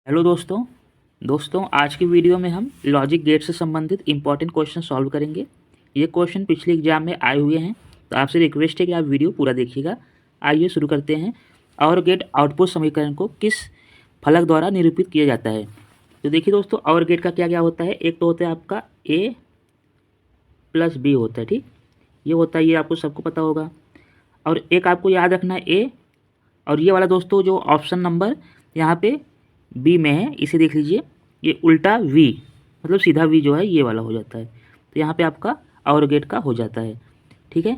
Hello दोस्तों आज की वीडियो में हम लॉजिक गेट से संबंधित इंपॉर्टेंट क्वेश्चन सॉल्व करेंगे। ये क्वेश्चन पिछले एग्जाम में आए हुए हैं, तो आपसे रिक्वेस्ट है कि आप वीडियो पूरा देखिएगा। आइए शुरू करते हैं। और गेट आउटपुट समीकरण को किस फलक द्वारा निरूपित किया जाता है? तो देखिए दोस्तों, और गेट का क्या क्या होता है। एक तो होता है आपका ए प्लस बी होता है, ठीक, ये होता है, ये आपको सबको पता होगा। और एक आपको याद रखना है ए, और ये वाला दोस्तों जो ऑप्शन नंबर यहाँ पे बी में है, इसे देख लीजिए, ये उल्टा वी, मतलब सीधा वी जो है ये वाला हो जाता है। तो यहाँ पे आपका और गेट का हो जाता है, ठीक है।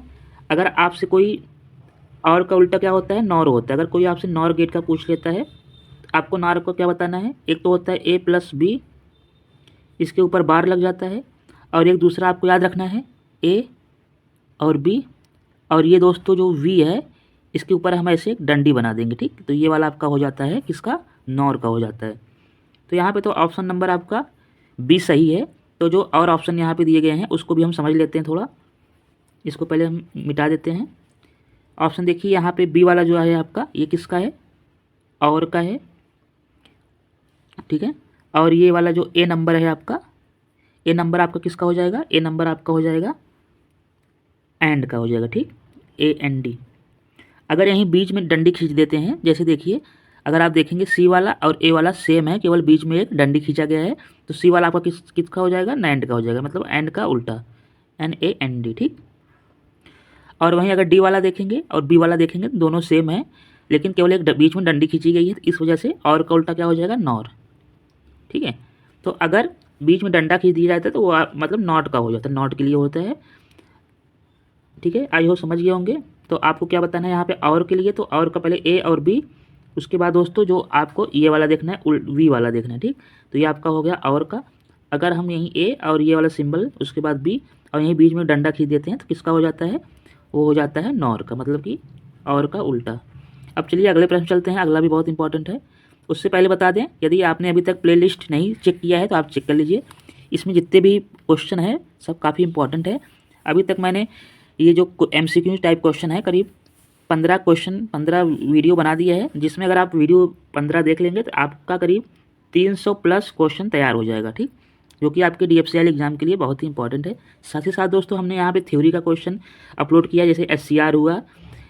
अगर आपसे कोई और का उल्टा क्या होता है, नॉर होता है। अगर कोई आपसे नॉर गेट का पूछ लेता है, तो आपको नॉर को क्या बताना है। एक तो होता है ए प्लस बी, इसके ऊपर बार लग जाता है, और एक दूसरा आपको याद रखना है ए और बी, और ये दोस्तों जो वी है इसके ऊपर हम ऐसे एक डंडी बना देंगे, ठीक। तो ये वाला आपका हो जाता है किसका, नॉर का हो जाता है। तो यहाँ पे तो ऑप्शन नंबर आपका बी सही है। तो जो और ऑप्शन यहाँ पे दिए गए हैं उसको भी हम समझ लेते हैं थोड़ा। इसको पहले हम मिटा देते हैं। ऑप्शन देखिए, यहाँ पे बी वाला जो है आपका, ये किसका है, और का है, ठीक है। और ये वाला जो ए नंबर है आपका, ए नंबर आपका किसका हो जाएगा, ए नंबर आपका हो जाएगा एंड का हो जाएगा, ठीक, ए एन डी। अगर यहीं बीच में डंडी खींच देते हैं, जैसे देखिए, अगर आप देखेंगे सी वाला और ए वाला सेम है, केवल बीच में एक डंडी खींचा गया है, तो सी वाला आपका किसका हो जाएगा, नैंड का हो जाएगा, मतलब एंड का उल्टा, एन ए एन डी, ठीक। और वहीं अगर डी वाला देखेंगे और बी वाला देखेंगे, दोनों सेम है, लेकिन केवल एक बीच में डंडी खींची गई है, इस वजह से और का उल्टा क्या हो जाएगा, नॉर, ठीक है। तो अगर बीच में डंडा खींच दिया जाता है तो वो मतलब नॉट का हो जाता है, नॉट के लिए होता है, ठीक है। आई हो समझ गए होंगे। तो आपको क्या बताना है यहाँ पे और के लिए, तो और का पहले ए और बी, उसके बाद दोस्तों जो आपको ये वाला देखना है, वी वाला देखना है, ठीक। तो ये आपका हो गया और का। अगर हम यहीं ए और ये वाला सिंबल, उसके बाद बी, और यहीं बीच में डंडा खींच देते हैं, तो किसका हो जाता है, वो हो जाता है नॉर का, मतलब कि और का उल्टा। अब चलिए अगले प्रश्न चलते हैं, अगला भी बहुत इंपॉर्टेंट है। उससे पहले बता दें, यदि आपने अभी तक प्लेलिस्ट नहीं चेक किया है तो आप चेक कर लीजिए। इसमें जितने भी क्वेश्चन है सब काफ़ी इंपॉर्टेंट है। अभी तक मैंने ये जो MCQ टाइप क्वेश्चन है, करीब 15 क्वेश्चन, 15 वीडियो बना दिया है, जिसमें अगर आप वीडियो 15 देख लेंगे तो आपका करीब 300 प्लस क्वेश्चन तैयार हो जाएगा, ठीक, जो कि आपके DFCL एग्जाम के लिए बहुत ही इंपॉर्टेंट है। साथ ही साथ दोस्तों हमने यहाँ पे थ्योरी का क्वेश्चन अपलोड किया, जैसे SCR हुआ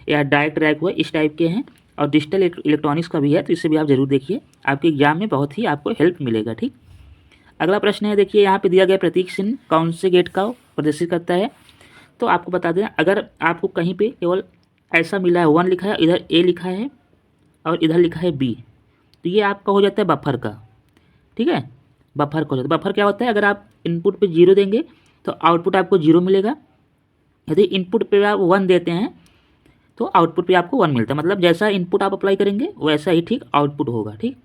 या डायरेक्ट रैक हुआ, इस टाइप के हैं, और डिजिटल इलेक्ट्रॉनिक्स का भी है, तो इससे भी आप जरूर देखिए, आपके एग्जाम में बहुत ही आपको हेल्प मिलेगा, ठीक। अगला प्रश्न है, देखिए यहाँ पे दिया गया प्रतीक चिन्ह कौन से गेट का प्रदर्शित करता है। तो आपको बता दें, अगर आपको कहीं पे केवल ऐसा मिला है 1 लिखा है, इधर ए लिखा है और इधर लिखा है बी, तो ये आपका हो जाता है बफर का, ठीक है। बफर का हो जाता है। बफर क्या होता है, अगर आप इनपुट पे 0 देंगे तो आउटपुट आपको 0 मिलेगा। यदि इनपुट पे आप 1 देते हैं तो आउटपुट पे आपको 1 मिलता है, मतलब जैसा इनपुट आप अप्लाई करेंगे वैसा ही ठीक आउटपुट होगा, ठीक।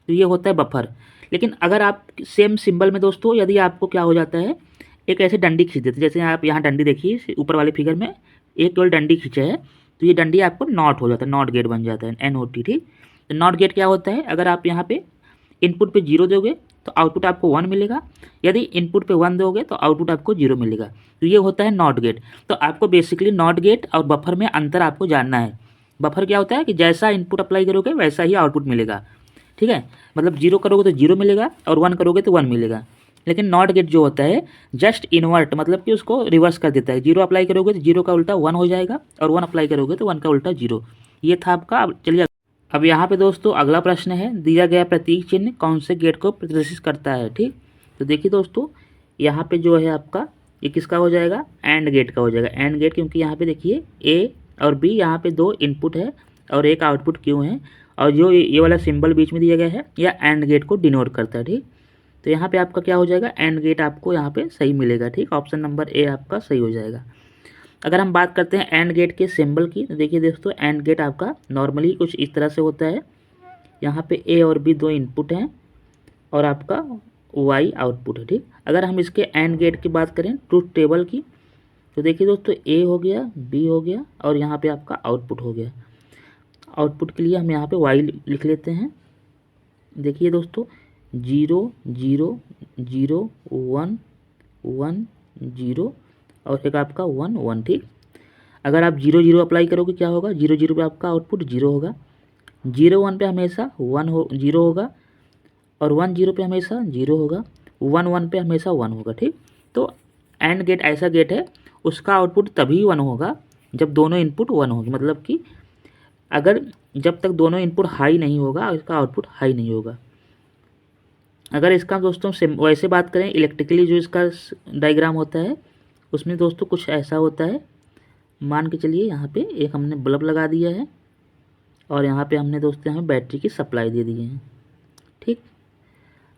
तो ये होता है बफर। लेकिन अगर आप सेम सिंबल में दोस्तों, यदि आपको क्या हो जाता है, एक ऐसे डंडी खींच देते, जैसे आप यहाँ डंडी देखिए ऊपर वाले फिगर में, एक केवल डंडी खींचा है, तो ये डंडी आपको नॉट हो जाता है, नॉट गेट बन जाता है, NOT, ठीक। तो नॉट गेट क्या होता है, अगर आप यहाँ पे इनपुट पे 0 दोगे तो आउटपुट आपको 1 मिलेगा, यदि इनपुट पे 1 दोगे तो आउटपुट आपको 0 मिलेगा। तो ये होता है नॉट गेट। तो आपको बेसिकली नॉट गेट और बफर में अंतर आपको जानना है। बफर क्या होता है कि जैसा इनपुट अप्लाई करोगे वैसा ही आउटपुट मिलेगा, ठीक है, मतलब 0 करोगे तो 0 मिलेगा और 1 करोगे तो 1 मिलेगा। लेकिन नॉट गेट जो होता है जस्ट इन्वर्ट, मतलब कि उसको रिवर्स कर देता है। 0 अप्लाई करोगे तो 0 का उल्टा 1 हो जाएगा, और 1 अप्लाई करोगे तो 1 का उल्टा 0। ये था आपका। अब चलिए अब यहाँ पे दोस्तों अगला प्रश्न है, दिया गया प्रतीक चिन्ह कौन से गेट को प्रदर्शित करता है, ठीक। तो देखिए दोस्तों, यहाँ पे जो है आपका, ये किसका हो जाएगा, एंड गेट का हो जाएगा। एंड गेट, क्योंकि यहाँ पे देखिए ए और बी, यहाँ पे 2 इनपुट है और एक आउटपुट क्यों है, और जो ये वाला सिंबल बीच में दिया गया है यह एंड गेट को डिनोट करता है, ठीक। तो यहाँ पे आपका क्या हो जाएगा, एंड गेट आपको यहाँ पे सही मिलेगा, ठीक। ऑप्शन नंबर ए आपका सही हो जाएगा। अगर हम बात करते हैं एंड गेट के सिंबल की, तो देखिए दोस्तों, एंड गेट आपका नॉर्मली कुछ इस तरह से होता है। यहाँ पे ए और बी 2 इनपुट हैं और आपका वाई आउटपुट है, ठीक। अगर हम इसके एंड गेट की बात करें ट्रूथ टेबल की, तो देखिए दोस्तों, ए हो गया, बी हो गया, और यहाँ पे आपका आउटपुट हो गया। आउटपुट के लिए हम यहाँ पे वाई लिख लेते हैं। देखिए दोस्तों, 0 0 0 1 1 0 और एक आपका 1 1, ठीक। अगर आप 0 0 अप्लाई करोगे क्या होगा, 0 0 पे आपका आउटपुट 0 होगा। 0 1 पे हमेशा 1 0 होगा, और 1 0 पे हमेशा 0 होगा, 1 1 पे हमेशा 1 होगा। ठीक, तो एंड गेट ऐसा गेट है उसका आउटपुट तभी 1 होगा जब दोनों इनपुट 1 होगी, मतलब कि अगर जब तक दोनों इनपुट हाई नहीं होगा इसका आउटपुट हाई नहीं होगा। अगर इसका दोस्तों वैसे बात करें इलेक्ट्रिकली जो इसका डायग्राम होता है उसमें दोस्तों कुछ ऐसा होता है। मान के चलिए यहाँ पे एक हमने बल्ब लगा दिया है और यहाँ पे हमने दोस्तों हमें बैटरी की सप्लाई दे दी है। ठीक,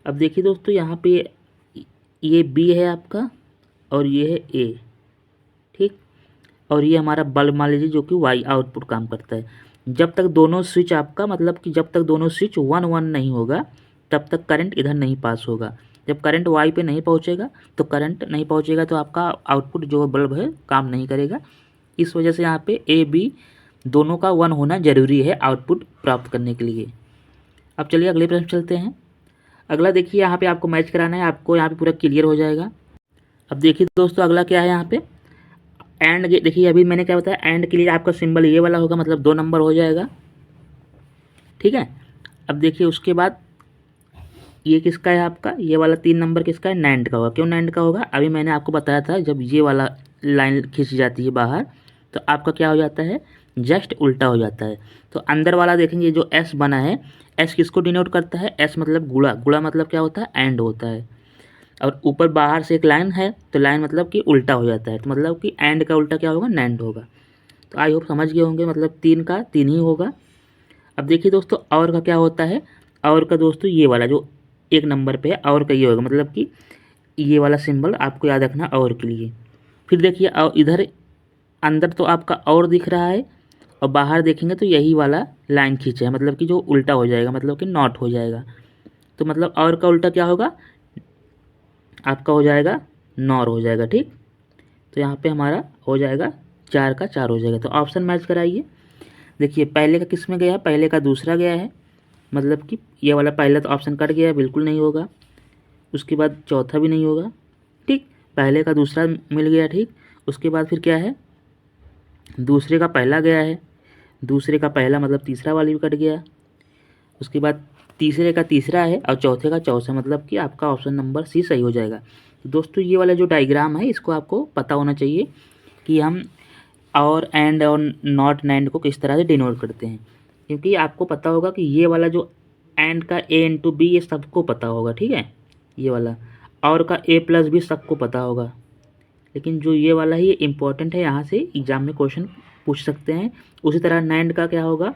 अब देखिए दोस्तों यहाँ पे ये बी है आपका और ये है ए। ठीक, और ये हमारा बल्ब मान लीजिए जो कि वाई आउटपुट काम करता है। जब तक दोनों स्विच आपका मतलब कि जब तक दोनों स्विच 1 1 नहीं होगा तब तक करंट इधर नहीं पास होगा। जब करंट वाई पे नहीं पहुंचेगा तो करंट नहीं पहुंचेगा तो आपका आउटपुट जो बल्ब है काम नहीं करेगा। इस वजह से यहाँ पे ए बी दोनों का 1 होना ज़रूरी है आउटपुट प्राप्त करने के लिए। अब चलिए अगले प्रश्न चलते हैं। अगला देखिए यहाँ पे आपको मैच कराना है, आपको यहाँ पे पूरा क्लियर हो जाएगा। अब देखिए दोस्तों अगला क्या है यहाँ पे एंड। देखिए अभी मैंने क्या बताया, एंड के लिए आपका सिंबल ये वाला होगा, मतलब 2 नंबर हो जाएगा। ठीक है, अब देखिए उसके बाद ये किसका है आपका, ये वाला 3 नंबर किसका है, नैंड का होगा। क्यों नैंड का होगा, अभी मैंने आपको बताया था जब ये वाला लाइन खींच जाती है बाहर तो आपका क्या हो जाता है, जस्ट उल्टा हो जाता है। तो अंदर वाला देखेंगे जो एस बना है, एस किसको डिनोट करता है, एस मतलब गुणा, गुणा मतलब क्या होता है, एंड होता है। और ऊपर बाहर से एक लाइन है तो लाइन मतलब कि उल्टा हो जाता है, तो मतलब कि एंड का उल्टा क्या होगा, नैंड होगा। तो आई होप समझ गए होंगे, मतलब 3 का 3 ही होगा। अब देखिए दोस्तों और का क्या होता है, और का दोस्तों ये वाला जो 1 नंबर पे है और का ये होगा, मतलब कि ये वाला सिंबल आपको याद रखना और के लिए। फिर देखिए और इधर अंदर तो आपका और दिख रहा है और बाहर देखेंगे तो यही वाला लाइन खींचा है, मतलब कि जो उल्टा हो जाएगा, मतलब कि नॉट हो जाएगा। तो मतलब और का उल्टा क्या होगा, आपका हो जाएगा नॉर हो जाएगा। ठीक, तो यहाँ पे हमारा हो जाएगा 4 का 4 हो जाएगा। तो ऑप्शन मैच कराइए। देखिए पहले का किस में गया है, पहले का दूसरा गया है, मतलब कि ये वाला पहला तो ऑप्शन कट गया है, बिल्कुल नहीं होगा। उसके बाद चौथा भी नहीं होगा। ठीक, पहले का दूसरा मिल गया। ठीक, उसके बाद फिर क्या है, दूसरे का पहला गया है, दूसरे का पहला मतलब तीसरा वाली भी कट गया। उसके बाद तीसरे का तीसरा है और चौथे का चौथा, मतलब कि आपका ऑप्शन नंबर सी सही हो जाएगा। तो दोस्तों ये वाला जो डायग्राम है इसको आपको पता होना चाहिए कि हम और एंड और नॉट नैंड को किस तरह से डिनोट करते हैं, क्योंकि आपको पता होगा कि ये वाला जो एंड का ए इंटू बी ये सबको पता होगा। ठीक है, ये वाला और का ए प्लस बी सबको पता होगा, लेकिन जो ये वाला है ये इंपॉर्टेंट है, यहाँ से एग्जाम में क्वेश्चन पूछ सकते हैं। उसी तरह नैंड का क्या होगा,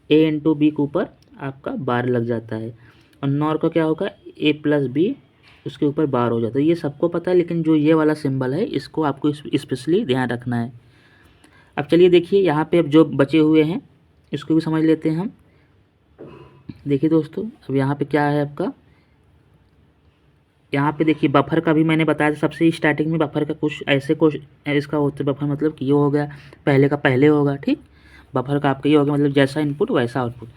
ए इंटू बी के ऊपर आपका बार लग जाता है, और नॉर का क्या होगा, ए प्लस बी उसके ऊपर बार हो जाता है। ये सबको पता है, लेकिन जो ये वाला सिंबल है इसको आपको स्पेशली ध्यान रखना है। अब चलिए देखिए यहाँ पे अब जो बचे हुए हैं इसको भी समझ लेते हैं हम। देखिए दोस्तों अब यहाँ पे क्या है आपका, यहाँ पे देखिए बफर का भी मैंने बताया था सबसे स्टार्टिंग में, बफर का कुछ ऐसे कुछ इसका होता है बफर, मतलब कि ये हो गया पहले का पहले होगा। ठीक, बफर का आपका ये हो गया, मतलब जैसा इनपुट वैसा आउटपुट।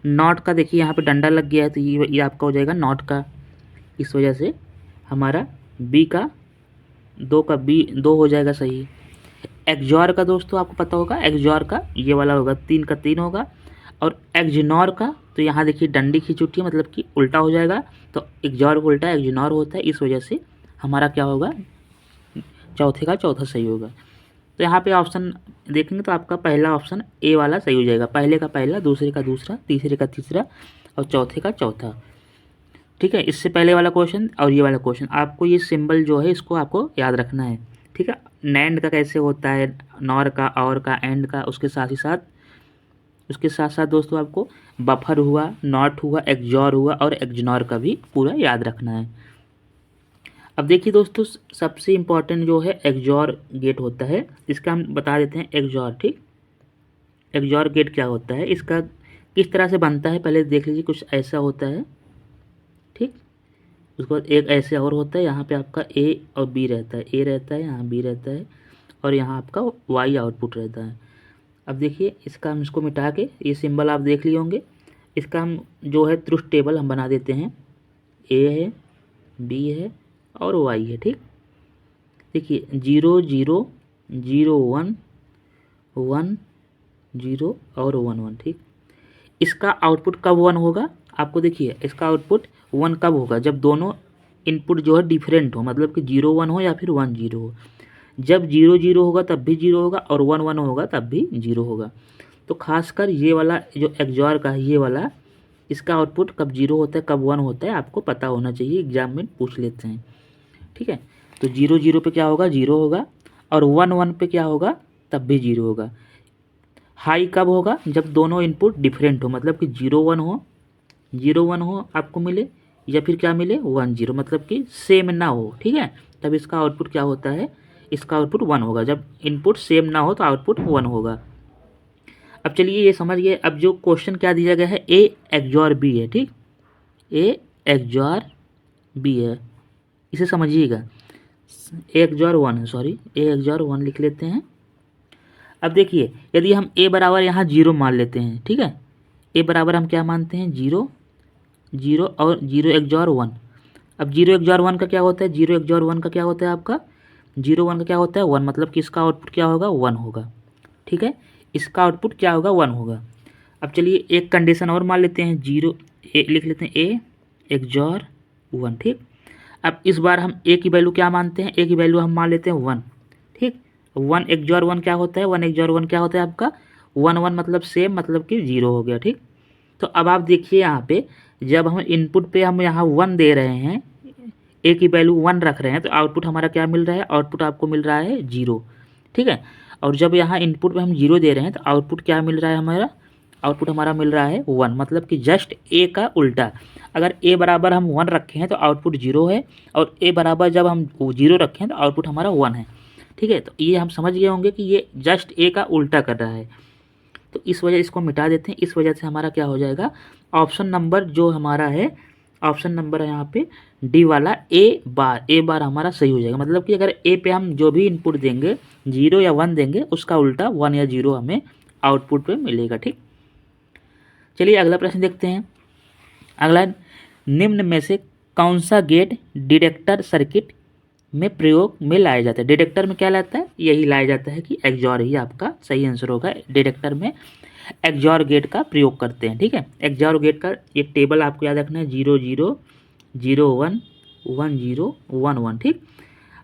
नॉट का देखिए यहाँ पे डंडा लग गया है तो ये आपका हो जाएगा नॉट का। इस वजह से हमारा बी का 2 का बी 2 हो जाएगा सही। एक्जॉर का दोस्तों आपको पता होगा, एक्जॉर का ये वाला होगा 3 का 3 होगा। और एक्जिनॉर का तो यहाँ देखिए डंडी खींच उठी है, मतलब कि उल्टा हो जाएगा, तो एक्जॉर को उल्टा एक्जिनॉर होता है। इस वजह से हमारा क्या होगा, चौथे का चौथा सही होगा। तो यहाँ पे ऑप्शन देखेंगे तो आपका पहला ऑप्शन ए वाला सही हो जाएगा, पहले का पहला, दूसरे का दूसरा, तीसरे का तीसरा और चौथे का चौथा। ठीक है, इससे पहले वाला क्वेश्चन और ये वाला क्वेश्चन आपको ये सिंबल जो है इसको आपको याद रखना है। ठीक है, नैंड का कैसे होता है, नॉर का, और का, एंड का, उसके साथ साथ दोस्तों आपको बफर हुआ, नॉट हुआ, एक्जॉर हुआ और एक्जनॉर का भी पूरा याद रखना है। अब देखिए दोस्तों सबसे इम्पॉर्टेंट जो है एक्जॉर गेट होता है, इसका हम बता देते हैं एक्जॉर। ठीक, एक्जॉर गेट क्या होता है, इसका किस तरह से बनता है पहले देख लीजिए। कुछ ऐसा होता है। ठीक, उसके बाद एक ऐसे और होता है, यहाँ पे आपका ए और बी रहता है, ए रहता है, यहाँ बी रहता है और यहाँ आपका वाई आउटपुट रहता है। अब देखिए इसका हम इसको मिटा के ये सिंबल आप देख लिए होंगे, इसका हम जो है ट्रुथ टेबल हम बना देते हैं। ए है, बी है और वाई है। ठीक, देखिए 0 0 0 1 1 0 और 1 1। ठीक, इसका आउटपुट कब 1 होगा, आपको देखिए इसका आउटपुट 1 कब होगा, जब दोनों इनपुट जो है डिफरेंट हो, मतलब कि 0 1 हो या फिर 1 0 हो। जब 0 0 होगा तब भी 0 होगा और 1 1 होगा तब भी 0 होगा। तो खासकर ये वाला जो एक्सॉर का है ये वाला, इसका आउटपुट कब 0 होता है कब 1 होता है आपको पता होना चाहिए, एग्जाम में पूछ लेते हैं। ठीक है, तो 0 0 पे क्या होगा, 0 होगा, और 1 1 पे क्या होगा, तब भी 0 होगा। हाई कब होगा, जब दोनों इनपुट डिफरेंट हो, मतलब कि 0 1 हो, 0 1 हो आपको मिले, या फिर क्या मिले 1 0, मतलब कि सेम ना हो। ठीक है, तब इसका आउटपुट क्या होता है, इसका आउटपुट 1 होगा। जब इनपुट सेम ना हो तो आउटपुट 1 होगा। अब चलिए ये समझ गए। अब जो क्वेश्चन क्या दिया गया है, ए एक्सॉर बी है। ठीक, ए एक्सॉर बी है, इसे समझिएगा। ए एक्सॉर 1 है, सॉरी ए एक्सॉर 1 लिख लेते हैं। अब देखिए यदि हम ए बराबर यहाँ 0 मान लेते हैं, ठीक है, ए बराबर हम क्या मानते हैं 0 0 और 0 एक्सॉर 1। अब 0 एक्सॉर 1 का क्या होता है, 0 एक्सॉर 1 का क्या होता है आपका, 0 1 का क्या होता है 1, मतलब कि इसका आउटपुट क्या होगा 1 होगा। ठीक है, इसका आउटपुट क्या होगा 1 होगा। अब चलिए एक कंडीशन और मान लेते हैं, 0 ए लिख लेते हैं, ए एक्सॉर 1। ठीक, अब इस बार हम ए की वैल्यू क्या मानते हैं, ए की वैल्यू हम मान लेते हैं 1। ठीक, 1 एक्सॉर 1 क्या होता है, 1 एक्सॉर 1 क्या होता है आपका 1 1, मतलब सेम, मतलब कि 0 हो गया। ठीक, तो अब आप देखिए यहाँ पे जब हम इनपुट पे हम यहाँ 1 दे रहे हैं, ए की वैल्यू 1 रख रहे हैं, तो आउटपुट हमारा क्या मिल रहा है, आउटपुट आपको मिल रहा है 0। ठीक है, और जब यहाँ इनपुट पे हम 0 दे रहे हैं तो आउटपुट क्या मिल रहा है हमारा, आउटपुट हमारा मिल रहा है 1, मतलब कि जस्ट ए का उल्टा। अगर ए बराबर हम 1 रखे हैं तो आउटपुट 0 है, और ए बराबर जब हम 0 रखें तो आउटपुट हमारा 1 है। ठीक है, तो ये हम समझ गए होंगे कि ये जस्ट ए का उल्टा कर रहा है। तो इस वजह इसको मिटा देते हैं, इस वजह से हमारा क्या हो जाएगा, ऑप्शन नंबर जो हमारा है, ऑप्शन नंबर है यहाँ पे डी वाला ए बार हमारा सही हो जाएगा। मतलब कि अगर ए पे हम जो भी इनपुट देंगे 0 या 1 देंगे, उसका उल्टा 1 या 0 हमें आउटपुट पे मिलेगा। ठीक, चलिए अगला प्रश्न देखते हैं। अगला, निम्न में से कौन सा गेट डिटेक्टर सर्किट में प्रयोग में लाया जाता है। डिटेक्टर में क्या लाता है, यही लाया जाता है कि एक्सॉर ही आपका सही आंसर होगा। डिटेक्टर में एक्सॉर गेट का प्रयोग करते हैं। ठीक है, एक्सॉर गेट का एक टेबल आपको याद रखना है, 0 0 0 1 1 0 1 1। ठीक,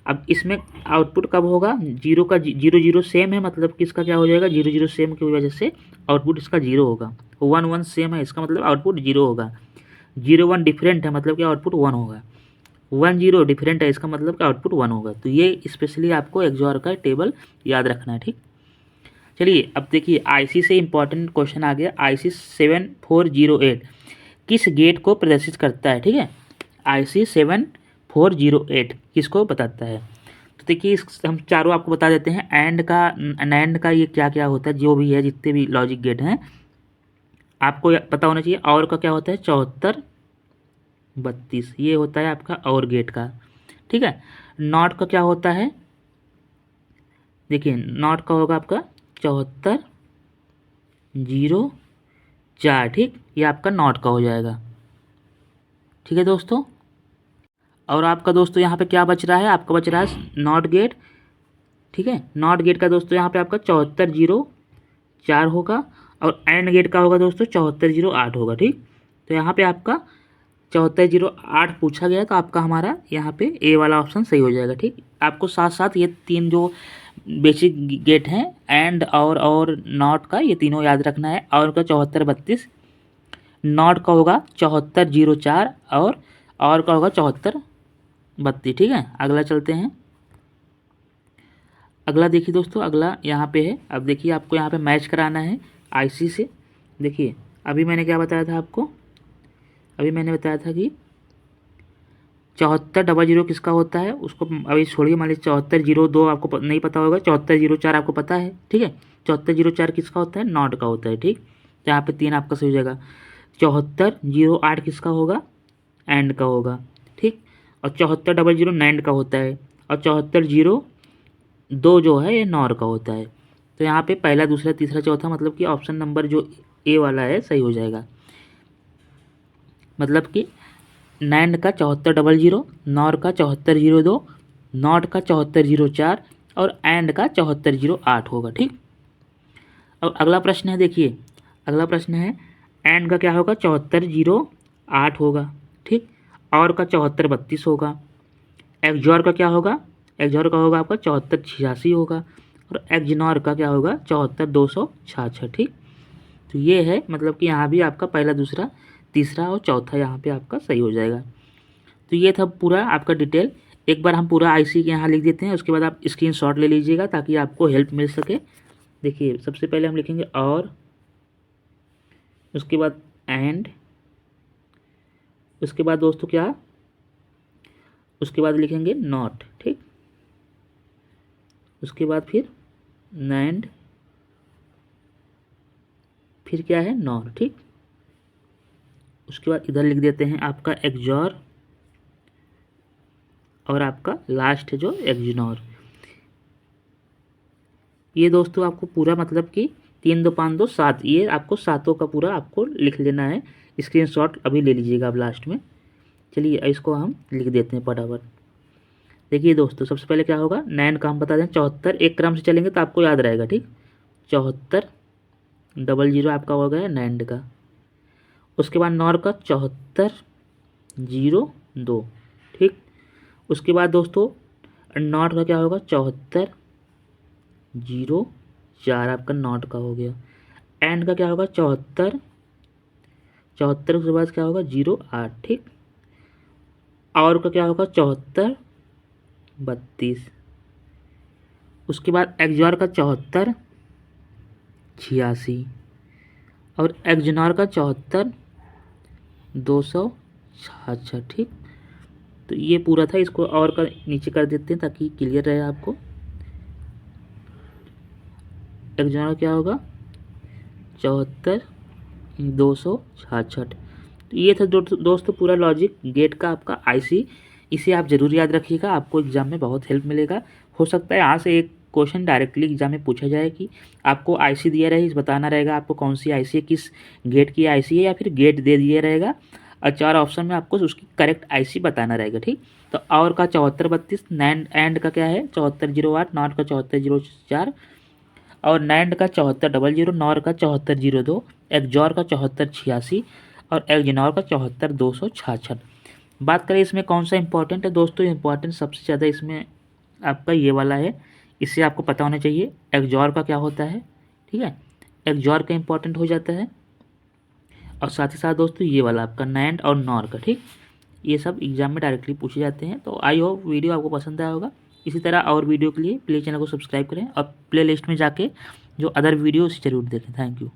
अब इसमें आउटपुट कब होगा, 0 का 0 0 सेम है, मतलब कि इसका क्या हो जाएगा 0 0 सेम की वजह से आउटपुट इसका 0 होगा। 1 1 सेम है, इसका मतलब आउटपुट 0 होगा। 0 1 डिफरेंट है, मतलब कि आउटपुट 1 होगा। 1 0 डिफरेंट है, इसका मतलब कि आउटपुट 1 होगा। तो ये स्पेशली आपको एक्सॉर का टेबल याद रखना है। ठीक, चलिए अब देखिए आईसी से इंपॉर्टेंट क्वेश्चन आ गया। आईसी 7408 किस गेट को प्रदर्शित करता है। ठीक है, आईसी 7408 किसको बताता है। तो देखिए हम चारों आपको बता देते हैं। एंड का, नैंड का ये क्या क्या होता है, जो भी है जितने भी लॉजिक गेट हैं आपको पता होना चाहिए। और का क्या होता है 74 32, ये होता है आपका और गेट का। ठीक है, नॉट का क्या होता है, देखिए नॉट का होगा आपका 74 0 4। ठीक, ये आपका नॉट का हो जाएगा। ठीक है दोस्तों, और आपका दोस्तों यहाँ पे क्या बच रहा है, आपका बच रहा है नॉट गेट। ठीक है, नॉट गेट का दोस्तों यहाँ पे आपका 74 0 4 होगा, और एंड गेट का होगा दोस्तों 74 0 8 होगा। ठीक, तो यहाँ पे आपका 74 0 8 पूछा गया, तो आपका हमारा यहाँ पे ए वाला ऑप्शन सही हो जाएगा। ठीक, आपको साथ साथ ये तीन जो बेसिक गेट हैं, एंड और नॉट का, ये तीनों याद रखना है। और का 74 32, नॉट का होगा 74 0 4, और का होगा 74 32। ठीक है, अगला चलते हैं। अगला देखिए दोस्तों, अगला यहाँ पे है। अब देखिए आपको यहाँ पे मैच कराना है आईसी से। देखिए अभी मैंने क्या बताया था आपको, अभी मैंने बताया था कि 74 00 किसका होता है, उसको अभी छोड़िए। मान लीजिए 74 02 आपको नहीं पता होगा, 74 0 4 आपको पता है। ठीक है, 74 0 4 किसका होता है, नॉट का होता है। ठीक, तो यहाँ पे 3 आपका सही हो जाएगा। 74 0 8 किसका होगा, एंड का होगा। ठीक, और 74 00 नैंड का होता है, और 74 0 2 जो है ये नॉर का होता है। तो यहाँ पे पहला दूसरा तीसरा चौथा, मतलब कि ऑप्शन नंबर जो ए वाला है सही हो जाएगा। मतलब कि नैंड का 74 00, नॉर का 74 02, नॉट का 74 0 4, और एंड का 74 0 8 होगा। ठीक, अब अगला प्रश्न है, देखिए अगला प्रश्न है एंड का क्या होगा 74 0 8 होगा, ठीक। और का 74 32 होगा। एक्जॉर का क्या होगा, एक्जॉर का होगा आपका 74 86 होगा। और एक्जनॉर का क्या होगा 74 266, ठीक। तो ये है मतलब कि यहाँ भी आपका पहला दूसरा तीसरा और चौथा यहाँ पे आपका सही हो जाएगा। तो ये था पूरा आपका डिटेल। एक बार हम पूरा आईसी के यहाँ लिख देते हैं, उसके बाद आप स्क्रीनशॉट ले लीजिएगा ताकि आपको हेल्प मिल सके। देखिए सबसे पहले हम लिखेंगे और, उसके बाद एंड, उसके बाद दोस्तों क्या, उसके बाद लिखेंगे नॉट, ठीक। उसके बाद फिर नैंड, फिर क्या है नॉर, ठीक। उसके बाद इधर लिख देते हैं आपका एक्जॉर और आपका लास्ट है जो एक्जनॉर। ये दोस्तों आपको पूरा मतलब कि 3 2 5 2 7, ये आपको सातों का पूरा आपको लिख लेना है। स्क्रीनशॉट अभी ले लीजिएगा आप लास्ट में। चलिए इसको हम लिख देते हैं फटाफट। देखिए दोस्तों सबसे पहले क्या होगा, नैन का हम बता दें 74, एक क्रम से चलेंगे तो आपको याद रहेगा, ठीक। 74 00 आपका हो गया नैंड का। उसके बाद नॉर का 74 02, ठीक। उसके बाद दोस्तों नॉट का क्या होगा 74 04 आपका नॉट का हो गया। एंड का क्या होगा 74 74 के बाद क्या होगा 08, ठीक। और का क्या होगा 74 32। उसके बाद एक्जॉर का 74 86 और एक्जनॉर का 74 266, ठीक। तो ये पूरा था, इसको और का नीचे कर देते हैं ताकि क्लियर रहे आपको। एक्जनॉर क्या होगा 74 266। तो ये था दोस्तों पूरा लॉजिक गेट का आपका आईसी। इसे आप ज़रूर याद रखिएगा, आपको एग्जाम में बहुत हेल्प मिलेगा। हो सकता है यहाँ से एक क्वेश्चन डायरेक्टली एग्जाम में पूछा जाए कि आपको आईसी दिया रहे, बताना रहेगा आपको कौन सी आईसी है, किस गेट की आईसी है, या फिर गेट दे दिया रहेगा और 4 ऑप्शन में आपको उसकी करेक्ट आईसी बताना रहेगा, ठीक। तो और का 74 32, नैंड एंड का क्या है 74 08, नॉट का 74 04 और नैंड का 74 00, नॉर का 74 02, एक्जॉर का 74 86 और एक्जनॉर का 74 266। बात करें इसमें कौन सा इंपॉर्टेंट है दोस्तों, इंपॉर्टेंट सबसे ज़्यादा इसमें आपका ये वाला है, इससे आपको पता होना चाहिए एक्जॉर का क्या होता है, ठीक है। एक्जॉर का इंपॉर्टेंट हो जाता है और साथ ही साथ दोस्तों ये वाला आपका नैंड और नॉर का, ठीक। ये सब एग्जाम में डायरेक्टली पूछे जाते हैं। तो आई होप वीडियो आपको पसंद आया होगा। इसी तरह और वीडियो के लिए प्लीज़ चैनल को सब्सक्राइब करें और प्ले लिस्ट में जाके जो अदर वीडियो उसे ज़रूर देखें। Thank you.